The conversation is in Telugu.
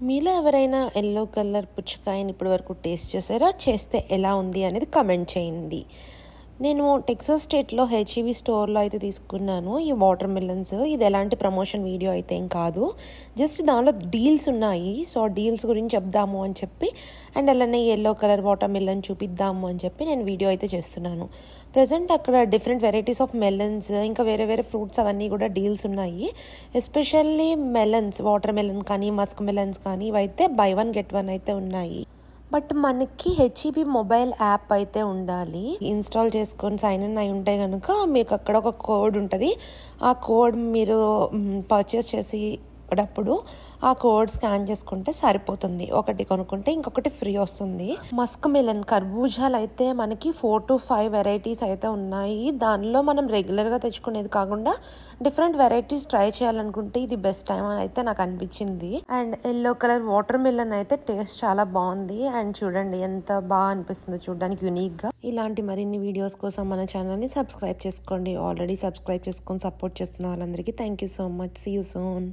మీలో ఎవరైనా యెల్లో కలర్ పుచ్చకాయని ఇప్పటివరకు టేస్ట్ చేశారా? చేస్తే ఎలా ఉంది అనేది కామెంట్ చేయండి. నేను టెక్సాస్ స్టేట్‌లో హెచ్‌ఈబీ స్టోర్‌లో అయితే తీసుకున్నాను ఈ వాటర్ మిలన్స్. ఇది ఎలాంటి ప్రమోషన్ వీడియో అయితే ఏం కాదు. జస్ట్ దానిలో డీల్స్ ఉన్నాయి. సో, డీల్స్ గురించి చెప్దాము అని చెప్పి అండ్ అలానే యెల్లో కలర్ వాటర్ మిలన్ చూపిద్దాము అని చెప్పి నేను వీడియో అయితే చేస్తున్నాను. ప్రెజెంట్ అక్కడ డిఫరెంట్ వెరైటీస్ ఆఫ్ మెలన్స్ ఇంకా వేరే వేరే ఫ్రూట్స్ అవన్నీ కూడా డీల్స్ ఉన్నాయి. ఎస్పెషల్లీ మెలన్స్, వాటర్ మెలన్ కానీ, మస్క్ మెలన్స్ కానీ ఇవైతే బై వన్ గెట్ వన్ అయితే ఉన్నాయి. బట్ మనకి హెచ్ఈబీ మొబైల్ యాప్ అయితే ఉండాలి. ఇన్స్టాల్ చేసుకొని సైన్ ఇన్ అయి ఉంటే కనుక మీకు అక్కడ ఒక కోడ్ ఉంటుంది. ఆ కోడ్ మీరు పర్చేస్ చేసేటప్పుడు ఆ కోడ్ స్కాన్ చేసుకుంటే సరిపోతుంది. ఒకటి కొనుక్కుంటే ఇంకొకటి ఫ్రీ వస్తుంది. మస్క్ మిలన్ కర్బూజాలు అయితే మనకి 4 to 5 వెరైటీస్ అయితే ఉన్నాయి. దానిలో మనం రెగ్యులర్గా తెచ్చుకునేది కాకుండా డిఫరెంట్ వెరైటీస్ ట్రై చేయాలనుకుంటే ఇది బెస్ట్ టైం అని అయితే నాకు అనిపించింది. And yellow colour water melon అయితే టేస్ట్ చాలా బాగుంది. అండ్ చూడండి ఎంత బాగా అనిపిస్తుంది చూడడానికి యూనిక్గా. ఇలాంటి మరిన్ని వీడియోస్ కోసం మన ఛానల్ని సబ్స్క్రైబ్ చేసుకోండి. ఆల్రెడీ సబ్స్క్రైబ్ చేసుకొని సపోర్ట్ చేస్తున్న వాళ్ళందరికీ thank you so much. See you soon.